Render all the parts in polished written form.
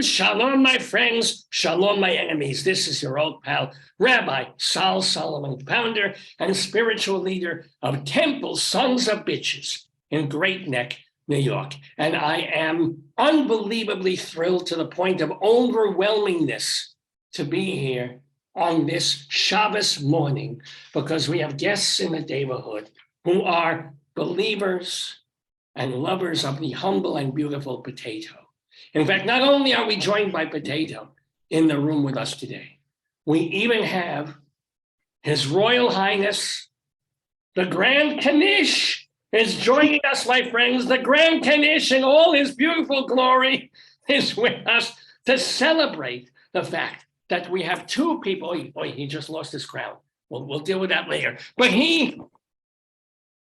Shalom, my friends. Shalom, my enemies. This is your old pal, Rabbi Sol Solomon, founder and spiritual leader of Temple Sons of Bitches in Great Neck, New York. And I am unbelievably thrilled to the point of overwhelmingness to be here on this Shabbos morning because we have guests in the neighborhood who are believers and lovers of the humble and beautiful potato. In fact, not only are we joined by Potato in the room with us today, we even have His Royal Highness, the Grand Kanish, is joining us, my friends. The Grand Kanish in all his beautiful glory is with us to celebrate the fact that we have two people. He just lost his crown. We'll deal with that later. But he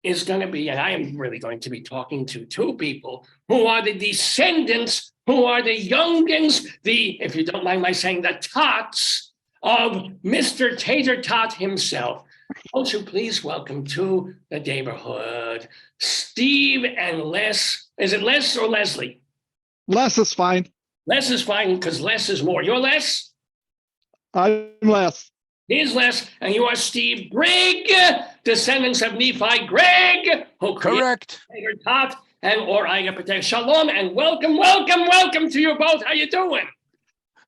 is going to be, and I am really going to be talking to two people who are the descendants, who are the youngins, if you don't mind my saying, the tots of Mr. Tater Tot himself. Won't you please welcome to the neighborhood, Steve and Les. Is it Les or Leslie? Les is fine. Les is fine because less is more. You're Les? I'm Les. He's Les, and you are Steve Grigg, descendants of Nephi Grigg, who correct Tater Tot and Ida Potato. Shalom and welcome to you both. How you doing?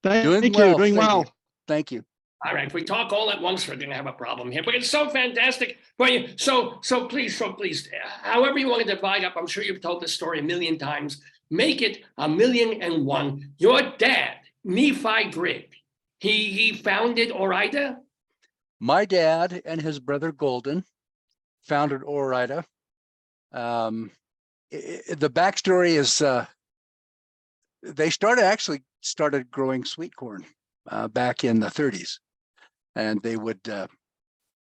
Doing well. Thank you. All right, if we talk all at once, we're going to have a problem here. But it's so fantastic. So please, however you want to divide up, I'm sure you've told this story a million times. Make it 1,000,001. Your dad, Nephi Grigg, he founded Ida? My dad and his brother Golden founded Ida. The backstory is they started growing sweet corn back in the 30s. And they would,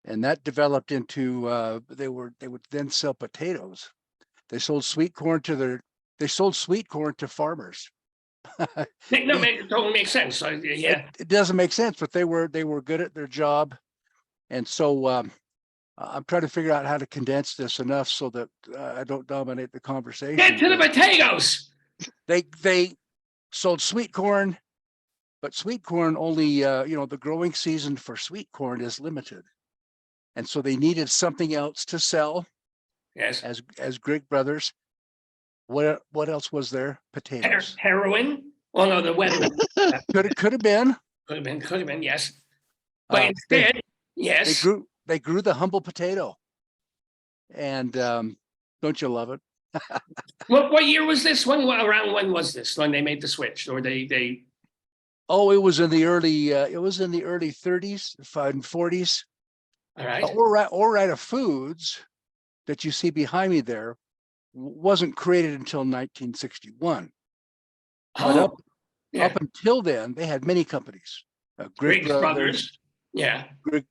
and that developed into they would then sell potatoes. They sold sweet corn to farmers. It totally makes sense. So, yeah, it doesn't make sense, but they were good at their job, and so I'm trying to figure out how to condense this enough so that I don't dominate the conversation. Get to the potatoes. They sold sweet corn. But sweet corn only, the growing season for sweet corn is limited. And so they needed something else to sell. Yes. As Grigg brothers. What else was there? Potatoes. Heroin? Oh, no, the weather. Could have been. Could have been, yes. But instead, yes. They grew the humble potato. And don't you love it? What year was this? Around when was this? When they made the switch? Or they Oh, it was in the early 30s and 40s. All right. Ora Foods that you see behind me there wasn't created until 1961. But up until then, they had many companies. Grigg Brothers. Yeah.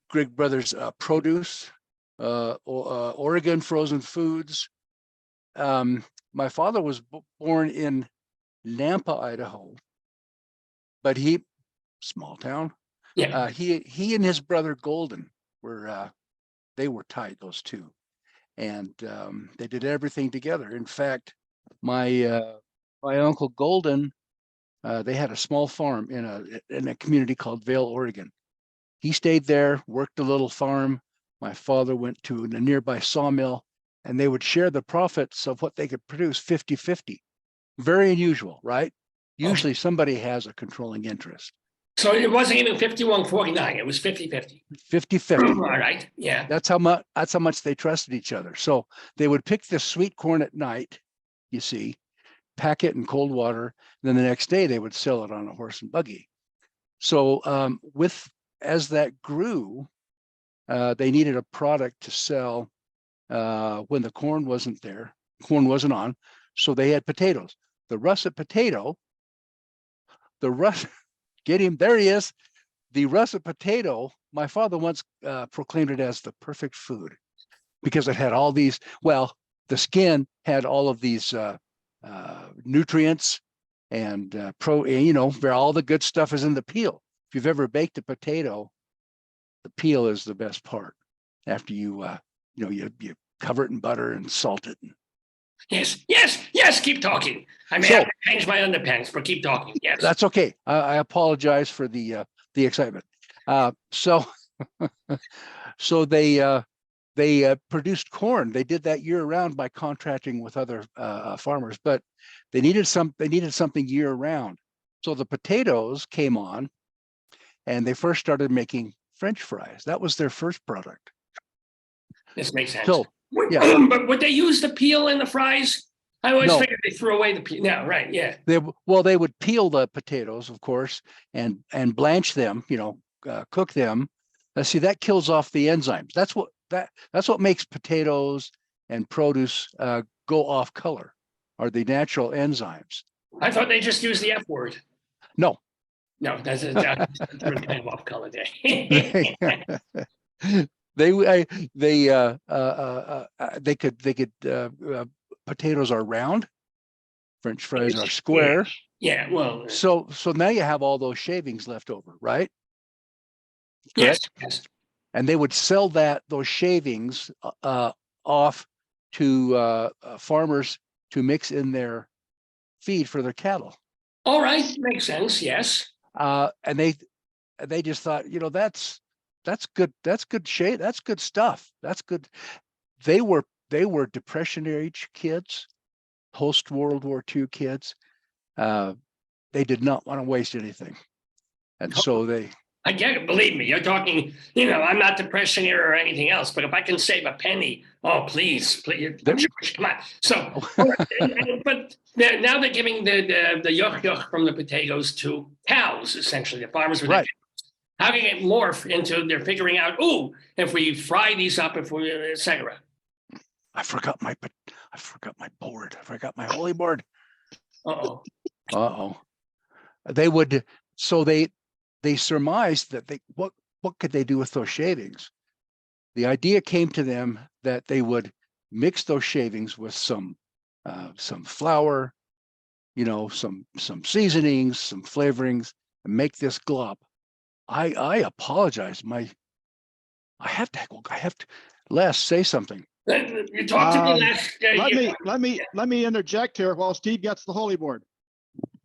Grigg Brothers Produce, Oregon Frozen Foods. My father was born in Nampa, Idaho. But small town. Yeah. He and his brother Golden were tight, those two, and they did everything together. In fact, my uncle Golden, they had a small farm in a community called Vale, Oregon. He stayed there, worked a little farm. My father went to a nearby sawmill, and they would share the profits of what they could produce 50-50. Very unusual, right? Usually somebody has a controlling interest. So it wasn't even 51-49. It was 50-50. 50-50. All right. Yeah. That's how much they trusted each other. So they would pick the sweet corn at night, you see, pack it in cold water. And then the next day they would sell it on a horse and buggy. So as that grew, they needed a product to sell when the corn wasn't there. Corn wasn't on. So they had potatoes. The russet potato. Get him, there he is. The russet potato, my father once proclaimed it as the perfect food because it had all these, the skin had all of these nutrients and where all the good stuff is in the peel. If you've ever baked a potato, the peel is the best part after you cover it in butter and salt it. Yes. Keep talking. I may So- have to change my underpants, but keep talking. Yes. That's okay. I apologize for the excitement. So so they produced corn. They did that year round by contracting with other farmers, but they needed something year round. So the potatoes came on, and they first started making French fries. That was their first product. This makes sense. So yeah. But would they use the peel in the fries? I always No. figured they threw away the peel. No, right? Yeah. They would peel the potatoes, of course, and blanch them. Cook them. See, that kills off the enzymes. That's what makes potatoes and produce go off color, are the natural enzymes. I thought they just used the F word. No. No, that's a different kind of off color day. They could potatoes are round, French fries are square. Yeah, well. So now you have all those shavings left over, right? Yes. And they would sell those shavings off to farmers to mix in their feed for their cattle. All right, makes sense. Yes. And they just thought, that's good. That's good shade. That's good stuff. That's good. They were Depression age kids, post World War II kids. They did not want to waste anything, and so they. I get it. Believe me, you're talking. I'm not Depression era or anything else, but if I can save a penny, oh please. I'm Jewish. Come on. So, but now they're giving the yuck from the potatoes to cows, essentially. The farmers with right. How can it morph into they're figuring out, if we fry these up, et cetera. I forgot my board. I forgot my holy board. Uh-oh. They surmised that what could they do with those shavings? The idea came to them that they would mix those shavings with some flour, some seasonings, some flavorings, and make this glop. I apologize. I have to. Les, say something. You talked to me last. Let me interject here while Steve gets the holy board.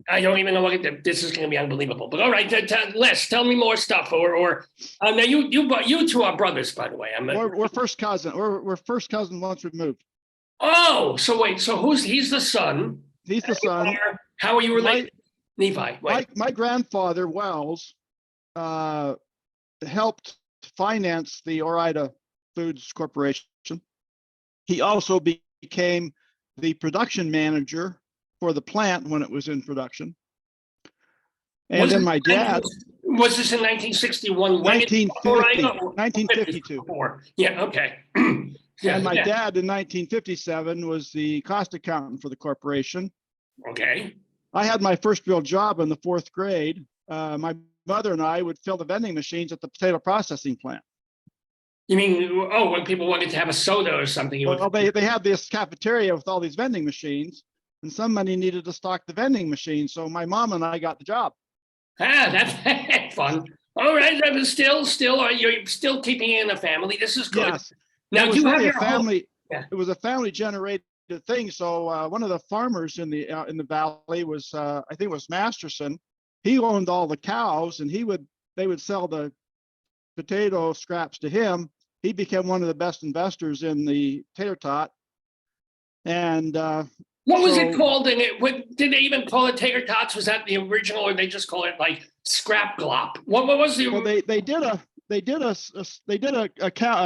I don't even know this is going to be unbelievable. But all right, Les, tell me more stuff. Or now you two are brothers, by the way. We're first cousin. We're first cousin once removed. Oh, so wait. So he's the son? He's the son. How are you related? Nephi. My grandfather Wells helped finance the Ore-Ida Foods Corporation. He also became the production manager for the plant when it was in production. And then my dad. Was this in 1961? 1952. Yeah, okay. And my dad in 1957 was the cost accountant for the corporation. Okay. I had my first real job in the 4th grade. My mother and I would fill the vending machines at the potato processing plant. You mean, when people wanted to have a soda or something? They had this cafeteria with all these vending machines, and somebody needed to stock the vending machine. So my mom and I got the job. That's fun. All right, that was you're still keeping it in the family. This is good. Yes. Now, it was you have really your family. Yeah. It was a family generated thing. So one of the farmers in the valley was, I think it was Masterson. He owned all the cows, and they would sell the potato scraps to him. He became one of the best investors in the tater tot. And what was it called? Did they even call it tater tots? Was that the original, or they just call it like scrap glop? What was the? Well, they did a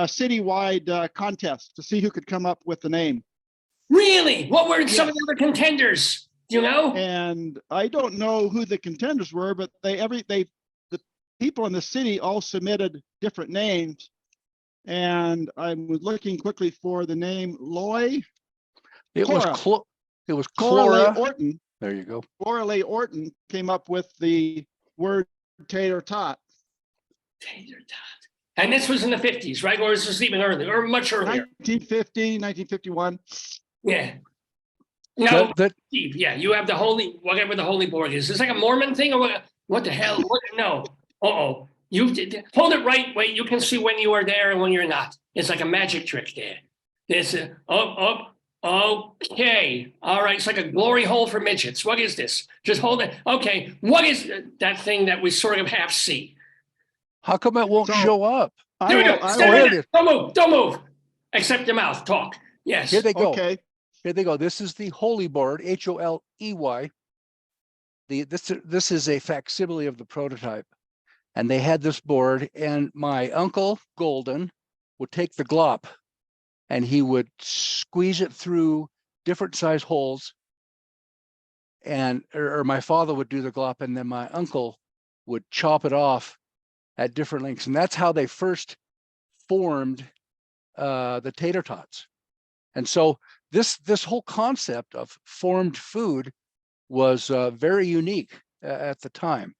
citywide contest to see who could come up with the name. Really? What were some of the other contenders? Do you know? And I don't know who the contenders were, but the people in the city all submitted different names. And I was looking quickly for the name Loy. It was Cora Orton. There you go. Cora Orton came up with the word tater tot. Tater tot. And this was in the 50s, right? Or is this even earlier, or much earlier? 1950, 1951. Yeah. No, Steve, you have whatever the holy board is. It's like a Mormon thing, or what the hell? No. Uh-oh. You did hold it right way. You can see when you are there and when you're not. It's like a magic trick there. There's up, Okay. All right. It's like a glory hole for midgets. What is this? Just hold it. Okay. What is that thing that we sort of half see? How come it won't So show up? Here we go. I Step Oh, will, here right it there. is. Don't move. Don't move. Except your mouth. Talk. Here Yes. they go. okay. Here they go. This is the Holy Board, HOLEY. This is a facsimile of the prototype. And they had this board, and my uncle Golden would take the glop and he would squeeze it through different size holes. And or my father would do the glop, and then my uncle would chop it off at different lengths. And that's how they first formed the tater tots. And so this whole concept of formed food was very unique at the time.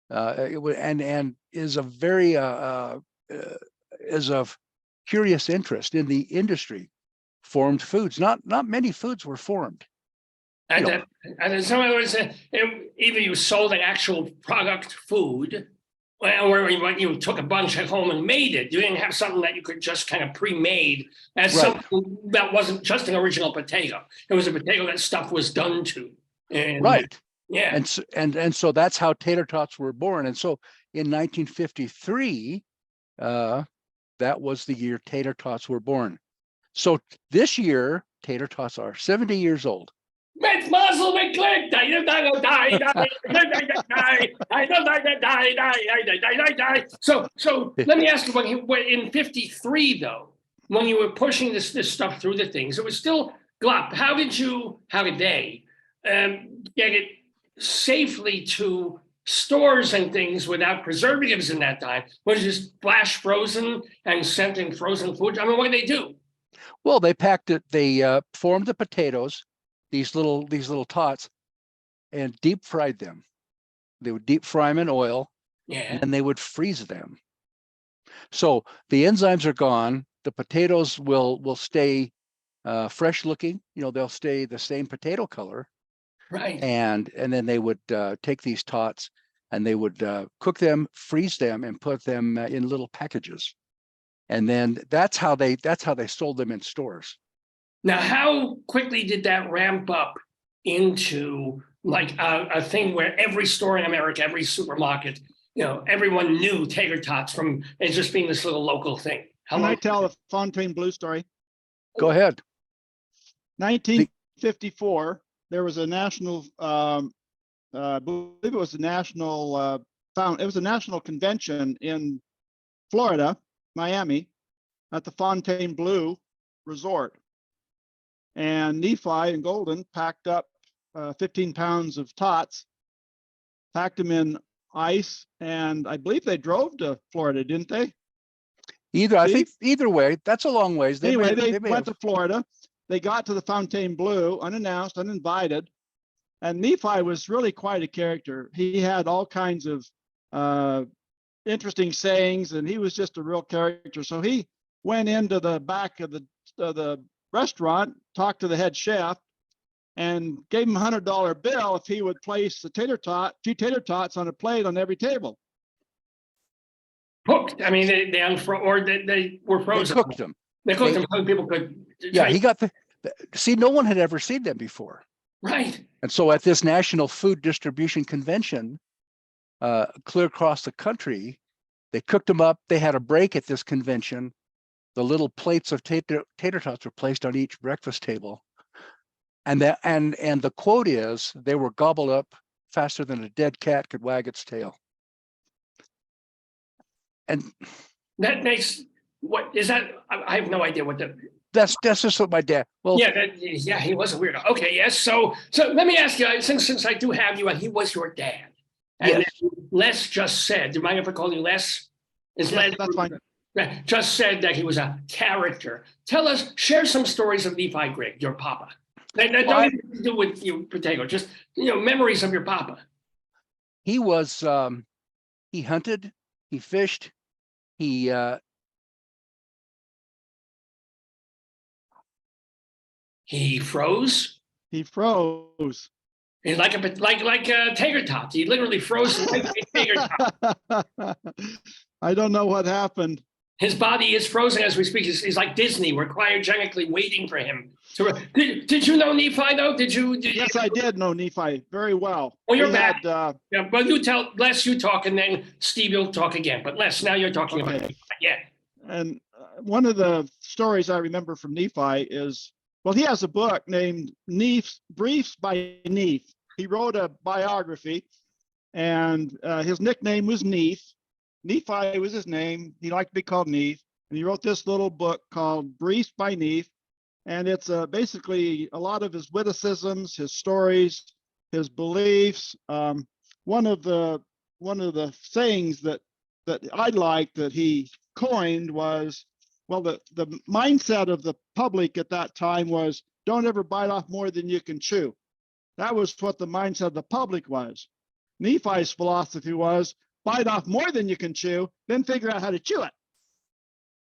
And is a very is of curious interest in the industry. Formed foods, not many foods were formed. And, You know. and in some other words, either you sold an actual product food, or you took a bunch at home and made it. You didn't have something that you could just kind of pre-made as Right. something that wasn't just an original potato. It was a potato that stuff was done to. And, Right. Yeah. And so that's how tater tots were born. And so in 1953, that was the year tater tots were born. So this year, tater tots are 70 years old. Met Mazel McClick. So let me ask you, when in 53 though, when you were pushing this stuff through the things, it was still glop. How did they get it safely to stores and things without preservatives in that time? Was it just flash frozen and sent in frozen food? I mean, what did they do? Well, they packed it. They formed the potatoes, these little tots, and deep fried them. They would deep fry them in oil, Yeah. and then they would freeze them. So the enzymes are gone. The potatoes will stay fresh looking. You know, they'll stay the same potato color. Right. And then they would take these tots and they would cook them, freeze them, and put them in little packages. And then that's how they sold them in stores. Now, how quickly did that ramp up into like a thing where every store in America, every supermarket, everyone knew tater tots from it just being this little local thing? Can I tell the Fontaine Blue story? Go ahead. 1954, there was a national, I believe it was a national, it was a national convention in Florida, Miami, at the Fontaine Blue Resort. And Nephi and Golden packed up 15 pounds of tots, packed them in ice, and I believe they drove to Florida, didn't they? I think either way, that's a long ways. They went to Florida. They got to the Fontaine Blue, unannounced, uninvited. And Nephi was really quite a character. He had all kinds of interesting sayings, and he was just a real character. So he went into the back of the restaurant, talked to the head chef, and gave him a $100 bill if he would place the two tater tots on a plate on every table. Cooked. I mean, they were frozen. They cooked them. They cooked them so people could. Yeah, he got see, no one had ever seen them before. Right. And so at this National Food Distribution Convention, clear across the country, they cooked them up. They had a break at this convention. The little plates of tater tots were placed on each breakfast table. And the quote is, they were gobbled up faster than a dead cat could wag its tail. And that makes, what is that? I have no idea what that's just what my dad. Well, yeah, he was a weirdo. Okay, yes. So let me ask you, since I do have you, and he was your dad, and yes. Les just said, do you mind if I call you Les? Yes, that's fine. Just said that he was a character. Share some stories of Nephi Grigg, your papa. That don't have to do with you, potato. Just memories of your papa. He was he hunted, he fished, he froze. He froze. And like a tater tot. He literally froze like a tater tot. I don't know what happened. His body is frozen as we speak. He's like Disney. We're cryogenically waiting for him. Did you know Nephi though? Yes, I did know Nephi very well. Well, you're We back. had, Yeah, but you tell Les, you talk, and then Steve, you'll talk again. But Les, now you're talking about Okay. Nephi. Yeah. and one of the stories I remember from Nephi is, well, he has a book named Neph's Briefs by Nephi. He wrote a biography, and his nickname was Nephi. Nephi was his name. He liked to be called Nephi, and he wrote this little book called Briefs by Nephi, and it's basically a lot of his witticisms, his stories, his beliefs. One of the sayings that I liked that he coined was, well, the mindset of the public at that time was, don't ever bite off more than you can chew. That was what the mindset of the public was. Nephi's philosophy was, bite off more than you can chew, then figure out how to chew it.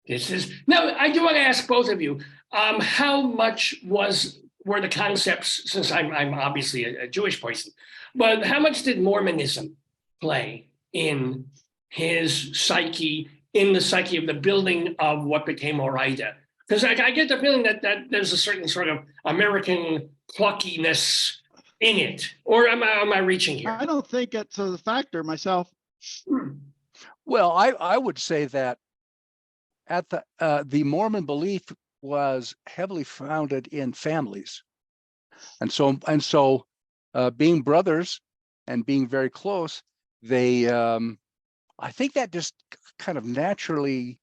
This is now. I do want to ask both of you, how much were the concepts? Since I'm obviously a Jewish person, but how much did Mormonism play in his psyche, in the psyche of the building of what became Oraita? Because I get the feeling that there's a certain sort of American pluckiness in it, or am I reaching here? I don't think it's a factor myself. Well, I would say that at the Mormon belief was heavily founded in families, and so being brothers and being very close, they I think that just kind of naturally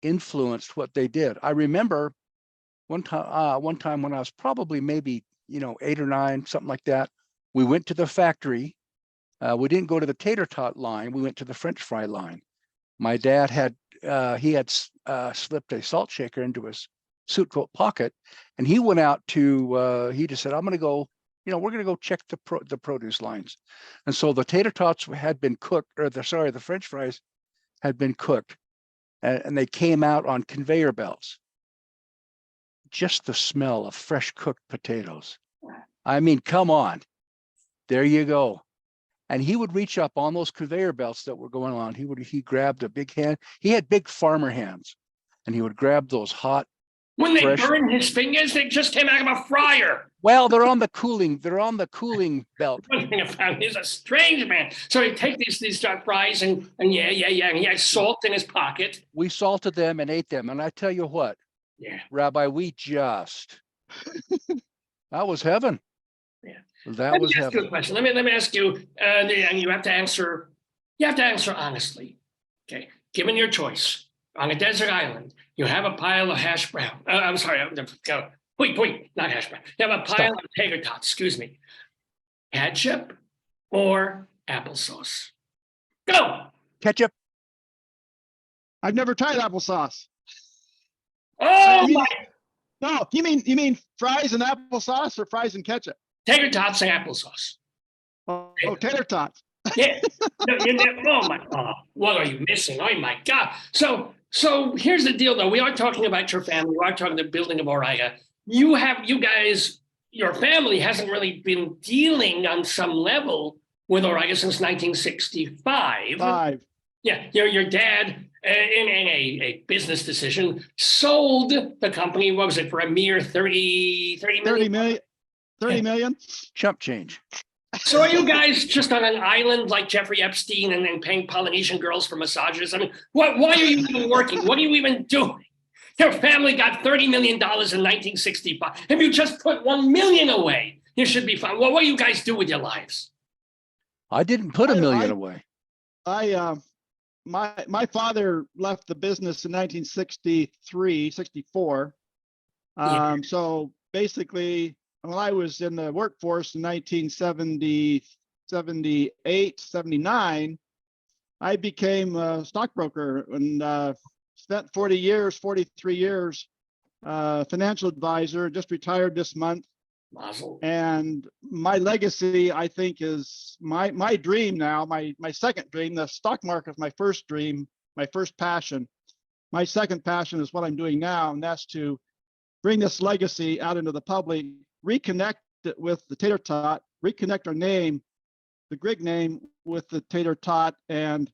influenced what they did. I remember one time when I was probably maybe 8 or 9, something like that. We went to the factory. We didn't go to the tater tot line. We went to the French fry line. My dad had slipped a salt shaker into his suit coat pocket, and he went out to. He just said, "I'm going to go. We're going to go check the produce lines." And so the tater tots had been cooked, or the French fries had been cooked, and they came out on conveyor belts. Just the smell of fresh cooked potatoes. I mean, come on. There you go. And he would reach up on those conveyor belts that were going on. He grabbed a big hand. He had big farmer hands, and he would grab those hot. When they burned his fingers, they just came out of a fryer. Well, they're on the cooling belt. One thing I found, he's a strange man. So he'd take these fries and yeah, and he had salt in his pocket. We salted them and ate them. And I tell you what, yeah, Rabbi, that was heaven. Yeah. That was heaven. Let me ask you a question. Let me ask you, and you have to answer. You have to answer honestly. Okay, given your choice on a desert island, you have a pile of hash brown. I'm sorry, not hash brown. You have a pile of tater tots. Excuse me. Ketchup or applesauce? Go. Ketchup. I've never tried applesauce. Oh my! No, you mean fries and applesauce or fries and ketchup? Tater tots and applesauce. Oh, tater tots. Yeah. What are you missing? Oh my God. So here's the deal, though. We are talking about your family. We are talking the building of Oraita. You guys, your family hasn't really been dealing on some level with Oraita since 1965. Yeah, your dad, in a business decision, sold the company. What was it for a mere 30 million? 30 million. Chump change. So are you guys just on an island like Jeffrey Epstein and then paying Polynesian girls for massages? I mean, why are you even working? What are you even doing? Your family got $30 million in 1965. If you just put $1 million away, you should be fine. Well, what do you guys do with your lives? I didn't put $1 million away. My father left the business in 1963, 64. So basically, when I was in the workforce in 1970, 78, 79, I became a stockbroker and spent 43 years, financial advisor, just retired this month. Mazel. And my legacy, I think, is my dream now, my second dream. The stock market is my first dream, my first passion. My second passion is what I'm doing now, and that's to bring this legacy out into the public, reconnect it with the tater tot, reconnect our name, the Grigg name, with the tater tot, and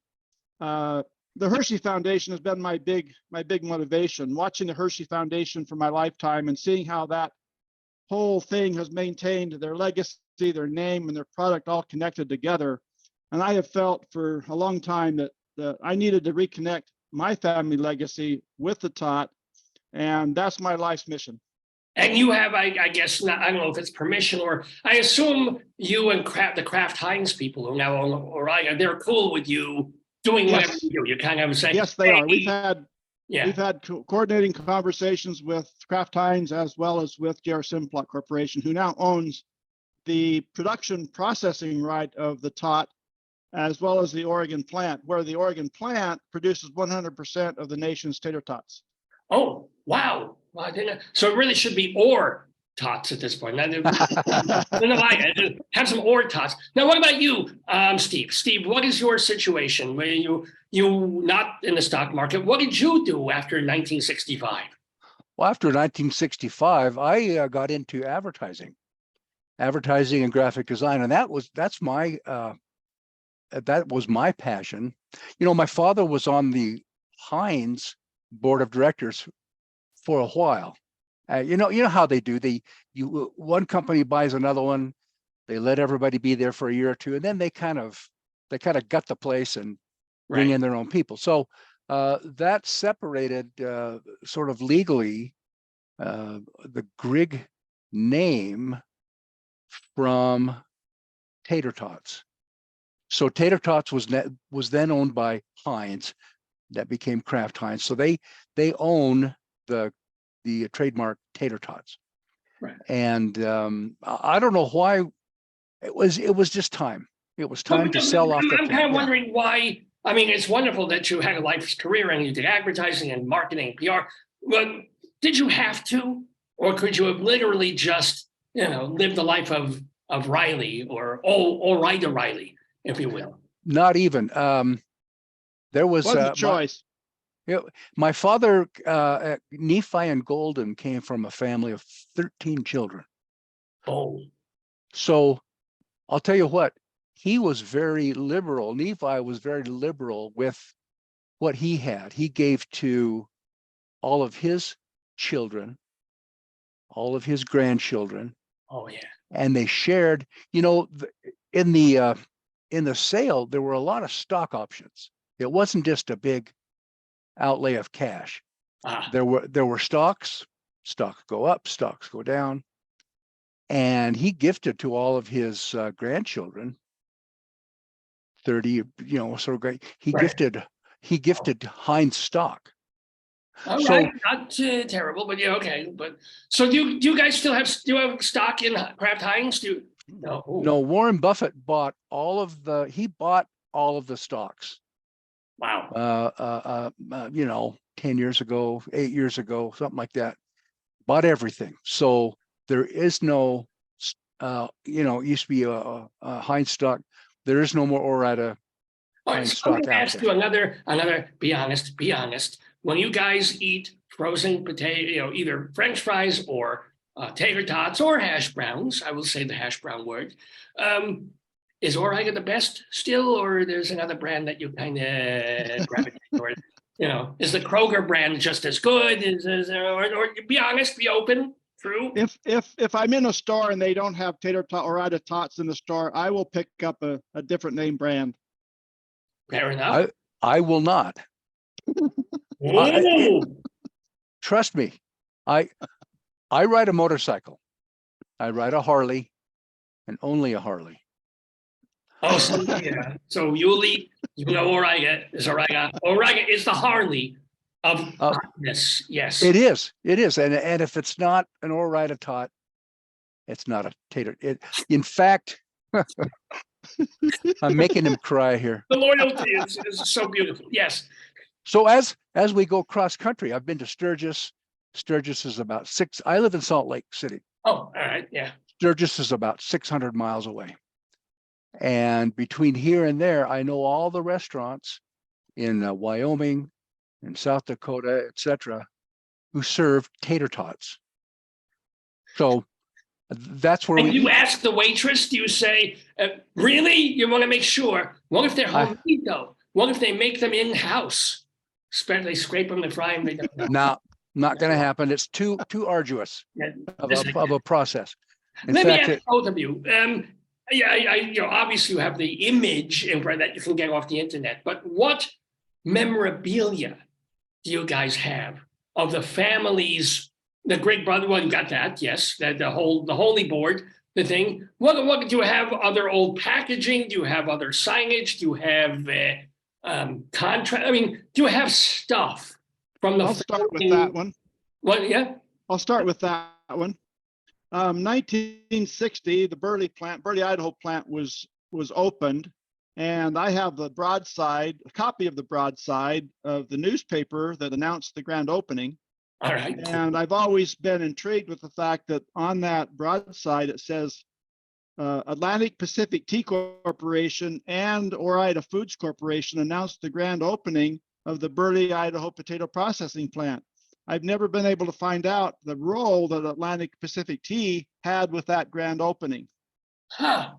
the Hershey Foundation has been my big motivation. Watching the Hershey Foundation for my lifetime and seeing how that whole thing has maintained their legacy, their name, and their product all connected together. And I have felt for a long time that I needed to reconnect my family legacy with the tot, and that's my life's mission. And you have, I guess, not, I don't know if it's permission, or I assume you and the Kraft Heinz people who now own Origa, they're cool with you doing whatever you do. You kind of say, yes, they hey, are. We've had coordinating conversations with Kraft Heinz as well as with JR Simplot Corporation, who now owns the production processing right of the tot, as well as the Oregon plant, where the Oregon plant produces 100% of the nation's tater tots. Oh, wow. Well, I didn't, so it really should be or tots at this point. Have some or tots. Now, what about you, Steve? Steve, what is your situation? Were you not in the stock market? What did you do after 1965? Well, after 1965, I got into advertising and graphic design, and that was my passion. You know, my father was on the Heinz board of directors for a while. You know how they do. One company buys another one, they let everybody be there for a year or two, and then they kind of gut the place and bring in their own people. So that separated sort of legally the Grigg name from Tater Tots. So Tater Tots was then owned by Heinz. That became Kraft Heinz. So they own the trademark Tater Tots. Right. And I don't know why. It was just time. It was time to sell off. I'm kind of wondering why. I mean, it's wonderful that you had a life's career and you did advertising and marketing, PR. But did you have to, or could you have literally just, lived the life of Riley or Riley, if you will? Not even. There was a choice. My father, Nephi and Golden, came from a family of 13 children. Oh. So I'll tell you what, he was very liberal. Nephi was very liberal with what he had. He gave to all of his children, all of his grandchildren. Oh, yeah. And they shared, in the sale, there were a lot of stock options. It wasn't just a big outlay of cash. There were stocks go up, stocks go down. And he gifted to all of his grandchildren 30, sort of great. He gifted Heinz stock. All right, not terrible, but yeah, okay. But so do you guys still have stock in Kraft Heinz? No. No, Warren Buffett bought all of the stocks. Wow. 10 years ago, 8 years ago, something like that. Bought everything. So there is no, it used to be a Heinz stock. There is no more Ore-Ida Heinz stock out there. Ask you another. Be honest. When you guys eat frozen potato, either French fries or tater tots or hash browns, I will say the hash brown word. Is Ore-Ida the best still, or there's another brand that you kind of gravitate toward? Is the Kroger brand just as good? Or be honest, be open, true? If I'm in a store and they don't have tater tot or Ore-Ida tots in the store, I will pick up a different name brand. Fair enough. I will not. Trust me. I ride a motorcycle. I ride a Harley, and only a Harley. Oh, so yeah. So Ore-Ida is Ore-Ida. Ore-Ida is the Harley of hotness. Yes, it is. It is, and if it's not an Ore-Ida tot, it's not a tater. In fact, I'm making him cry here. The loyalty is so beautiful. Yes. So as we go cross country, I've been to Sturgis. Sturgis is about 6. I live in Salt Lake City. Oh, all right. Yeah. Sturgis is about 600 miles away. And between here and there, I know all the restaurants in Wyoming, in South Dakota, etc., who serve tater tots. So that's where you ask the waitress, do you say, really? You want to make sure. What if they're home meat, though? What if they make them in-house? They scrape them, they fry them, they don't. Now, not going to happen. It's too arduous Yeah, of a process. In let me fact, ask both of you. Obviously you have the image that you can get off the internet, but what memorabilia do you guys have of the families? The Grigg brother, well, you got that, yes. The holy board, the thing. What do you have? Other old packaging? Do you have other signage? Do you have contract? I mean, do you have stuff from the? I'll start with that one. What? Yeah. I'll start with that one. 1960, the Burley, Idaho plant was opened, and I have the broadside, a copy of the broadside of the newspaper that announced the grand opening. All right. And I've always been intrigued with the fact that on that broadside it says Atlantic Pacific Tea Corporation and Ore-Ida Foods Corporation announced the grand opening of the Burley, Idaho potato processing plant. I've never been able to find out the role that Atlantic Pacific Tea had with that grand opening. Huh.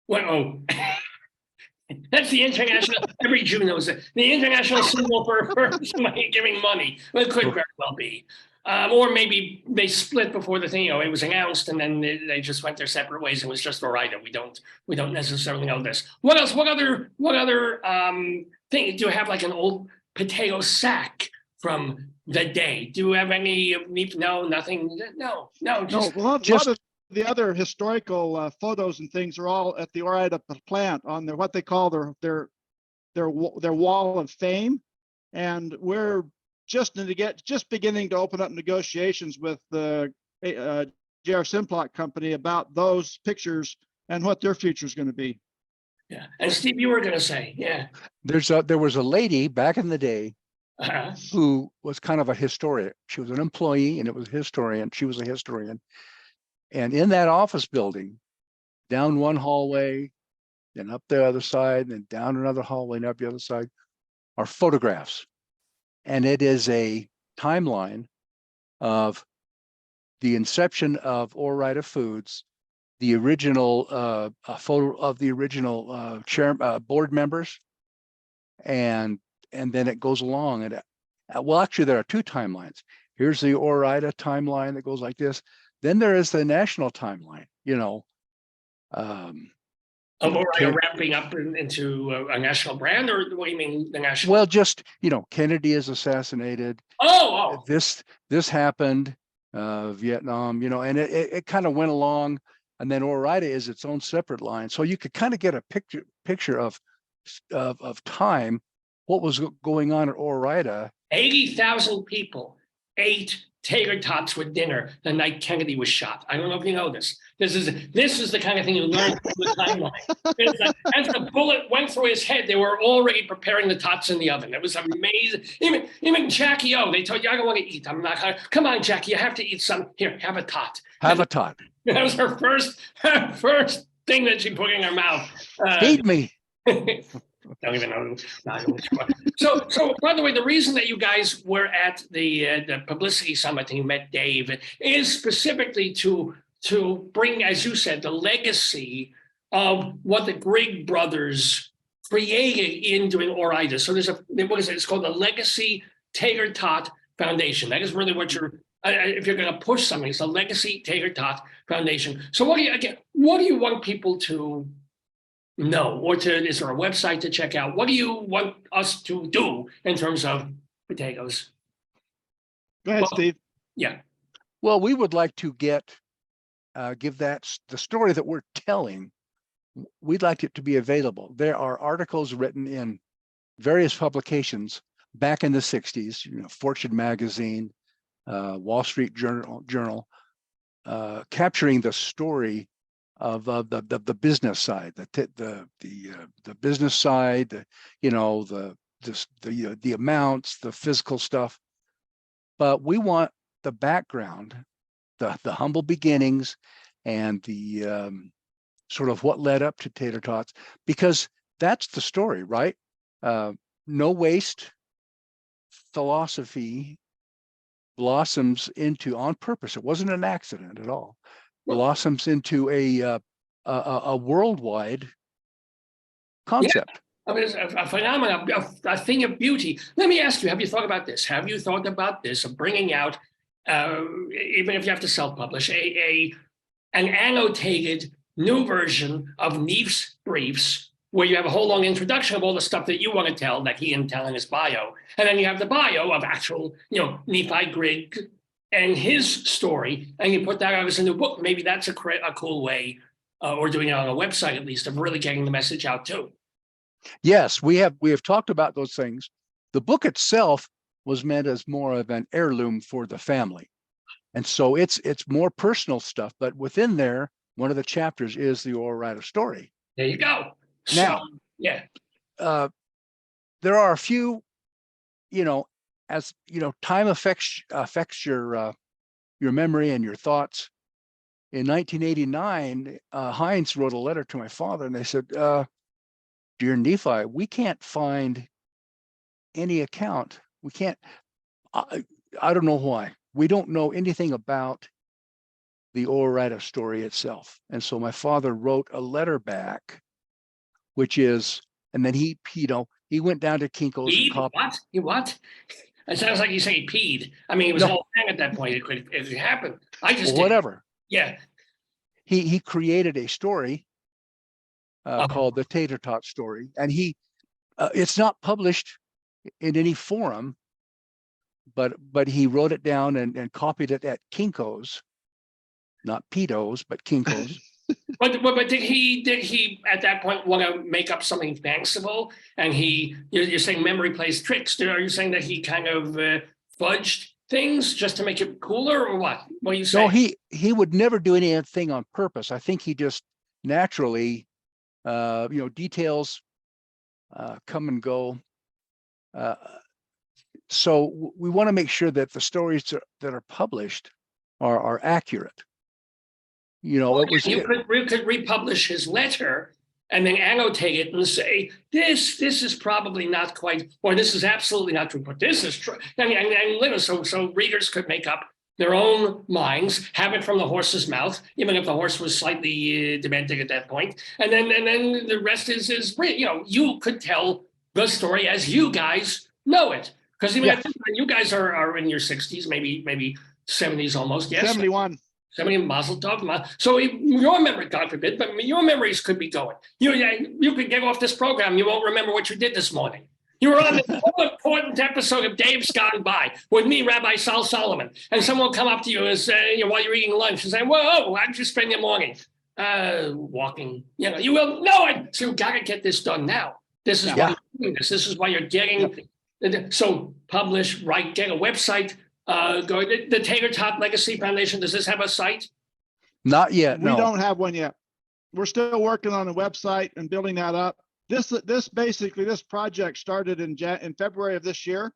Well, that's the international, every Jew knows it. The international symbol for somebody giving money. Well, it could very well be. Or maybe they split before the thing, it was announced and then they just went their separate ways. It was just Ore-Ida. We don't necessarily know this. What else? What other thing? Do you have like an old potato sack from the day? Do you have any? No, nothing. No. Just, no, a lot of the other historical photos and things are all at the Ore-Ida plant on their what they call their wall of fame, and we're just beginning to open up negotiations with the J.R. Simplot company about those pictures and what their future is going to be. Yeah, and Steve, you were going to say, yeah. There was a lady back in the day who was kind of a historian. She was an employee and it was a historian. She was a historian. And in that office building, down one hallway, then up the other side, then down another hallway and up the other side are photographs. And it is a timeline of the inception of Ore-Ida Foods, the original photo of the original board members, and then it goes along. And well, actually, there are two timelines. Here's the Ore-Ida timeline that goes like this. Then there is the national timeline. Of Ore-Ida ramping up into a national brand, or what do you mean the national? Well, just Kennedy is assassinated. Oh. This happened, Vietnam. And it kind of went along, and then Ore-Ida is its own separate line. So you could kind of get a picture of time, what was going on at Ore-Ida. 80,000 people ate tater tots with dinner the night Kennedy was shot. I don't know if you know this. This is the kind of thing you learn from the timeline. As the bullet went through his head, they were already preparing the tots in the oven. It was amazing. Even Jackie O, they told you, I don't want to eat. I'm not going to. Come on, Jackie, you have to eat some. Here, have a tot. Have a tot. That was her first thing that she put in her mouth. Feed me. Don't even know. So, by the way, the reason that you guys were at the publicity summit and you met Dave is specifically to bring, as you said, the legacy of what the Grigg brothers created in doing Ore-Ida. So there's it's called the Legacy Tater Tot Foundation. That is really what if you're going to push something, it's the Legacy Tater Tot Foundation. So what do you want people to know, or is there a website to check out? What do you want us to do in terms of potatoes? Go ahead, Steve. Yeah. Well, we would like to give that the story that we're telling. We'd like it to be available. There are articles written in various publications back in the 60s, Fortune magazine, Wall Street Journal, capturing the story of the business side, the business side, the amounts, the physical stuff. But we want the background, the humble beginnings, and the sort of what led up to tater tots, because that's the story, right? No waste philosophy blossoms into, on purpose. It wasn't an accident at all. Blossoms into a worldwide concept. I mean, it's a phenomenon, a thing of beauty. Let me ask you, have you thought about this? Have you thought about this, of bringing out, even if you have to self-publish, an annotated new version of Neph's briefs, where you have a whole long introduction of all the stuff that you want to tell that he didn't tell in his bio, and then you have the bio of actual, Nephi Grigg and his story, and you put that out as a new book. Maybe that's a cool way, or doing it on a website at least, of really getting the message out too. Yes, we have talked about those things. The book itself was meant as more of an heirloom for the family. And so it's more personal stuff, but within there, one of the chapters is the oral writer story. There you go. Now, yeah. There are a few, as time affects your memory and your thoughts. In 1989, Heinz wrote a letter to my father, and they said, "Dear Nephi, we can't find any account. We can't. I don't know why. We don't know anything about the oral writer story itself." And so my father wrote a letter back, which is, and then he went down to Kinko's and copied. What? What? It sounds like you say he peed. I mean, it was all thing at that point. It happened. I just whatever. Yeah. He created a story called the Tater Tot story, and it's not published in any forum, but he wrote it down and copied it at Kinko's, not Pedo's, but Kinko's. But did he at that point want to make up something fanciful? And you're saying memory plays tricks. Are you saying that he kind of fudged things just to make it cooler, or what? What are you saying? No, he would never do anything on purpose. I think he just naturally, details come and go. So we want to make sure that the stories that are published are accurate. You could republish his letter and then annotate it and say, this is probably not quite, or this is absolutely not true, but this is true. And so readers could make up their own minds, have it from the horse's mouth, even if the horse was slightly demented at that point. And then the rest is you could tell the story as you guys know it. Because even at this point, you guys are in your 60s, maybe 70s almost. Yes. 71. 70 Mazel Tov. So your memory, God forbid, but your memories could be going. You could get off this program. You won't remember what you did this morning. You were on this whole important episode of Dave's Gone By with me, Rabbi Sol Solomon, and someone will come up to you and say, while you're eating lunch, and say, "Whoa, how'd you spend your morning?" Walking. You will know it. So you got to get this done now. This is why you're doing this. This is why you're getting. So publish, write, get a website. Go the Tater Tot Legacy Foundation. Does this have a site? Not yet. We don't have one yet. We're still working on a website and building that up. This project started in February of this year.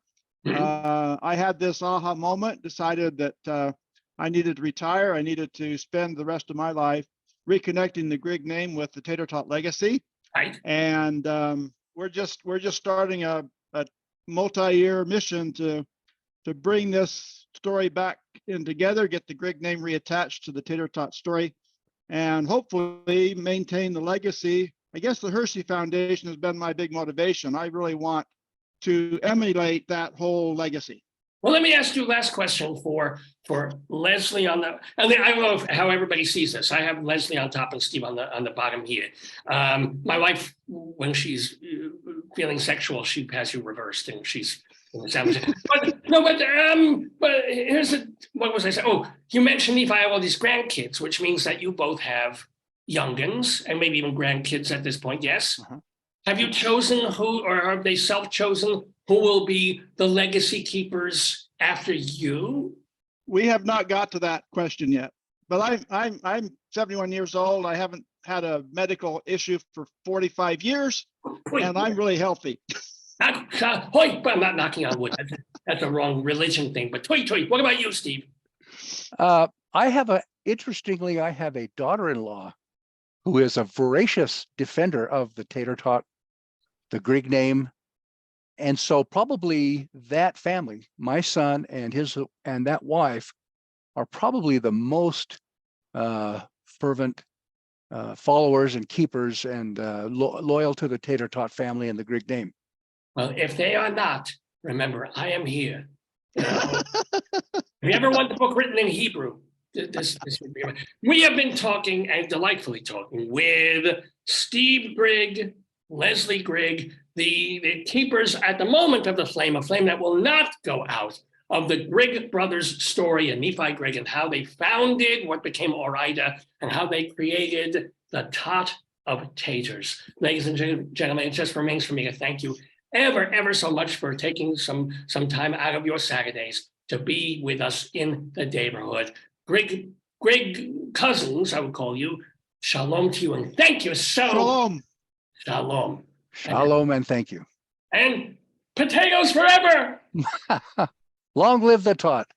Mm-hmm. I had this aha moment, decided that I needed to retire. I needed to spend the rest of my life reconnecting the Grigg name with the Tater Tot legacy. Right. And we're just starting a multi-year mission to bring this story back in together, get the Grigg name reattached to the Tater Tot story, and hopefully maintain the legacy. I guess the Hershey Foundation has been my big motivation. I really want to emulate that whole legacy. Well, let me ask you last question for Leslie on the, and I don't know how everybody sees this. I have Leslie on top and Steve on the bottom here. My wife, when she's feeling sexual, she has you reversed and she's but here's what was I saying? Oh, you mentioned Nephi have all these grandkids, which means that you both have youngins and maybe even grandkids at this point. Yes. Uh-huh. Have you chosen who, or have they self-chosen who will be the legacy keepers after you? We have not got to that question yet, but I'm 71 years old. I haven't had a medical issue for 45 years, and I'm really healthy. But I'm not knocking on wood. That's a wrong religion thing. But tweet. What about you, Steve? Interestingly, I have a daughter-in-law who is a voracious defender of the Tater Tot, the Grigg name. And so probably that family, my son and that wife, are probably the most fervent followers and keepers and loyal to the Tater Tot family and the Grigg name. Well, if they are not, remember, I am here. You know, if you ever want the book written in Hebrew, this would be. We have been talking and delightfully talking with Steve Grigg, Leslie Grigg, the keepers at the moment of the flame, a flame that will not go out, of the Grigg brothers' story and Nephi Grigg and how they founded what became Orida and how they created the tot of taters. Ladies and gentlemen, it just remains for me to thank you ever so much for taking some time out of your Saturdays to be with us in the neighborhood. Grigg cousins, I would call you. Shalom to you, and thank you so. Shalom. Shalom. Shalom and thank you. And potatoes forever. Long live the tot.